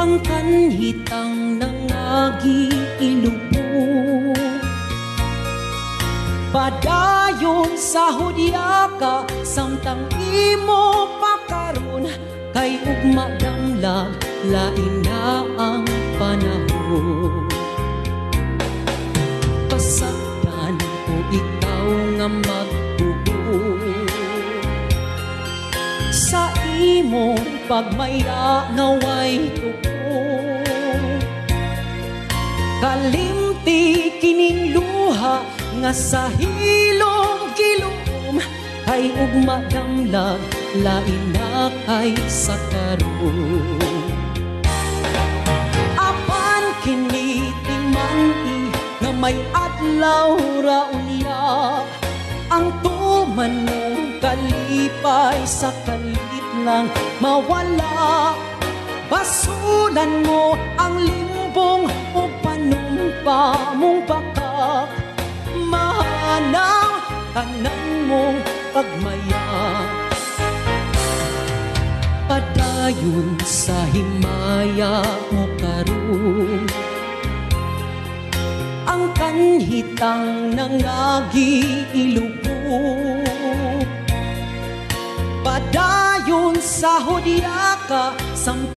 ang kanhitang nangagi ilubo. Padayon sa hudya ka, samtang imo pakaron, kay ugma damlag, lain na ang panahon. Pasagdan ko ikaw nga magtubo, sa imong pagmaya ngaway tuko. Kalimti kining luha nga sa hilom gilom, kay ugma damlag, lain na kay sa karon. Apan kini timani nga may adlaw ra unya, ang tuman mong kalipay sa kalit lang mawala. Basulan mo ang limbong o panumpa mong bakak, mahanang tanan mong pagmaya. Padayon sa himaya mo karon, ang kanhitang nangagi ilubo. Padayon sa hudya ka,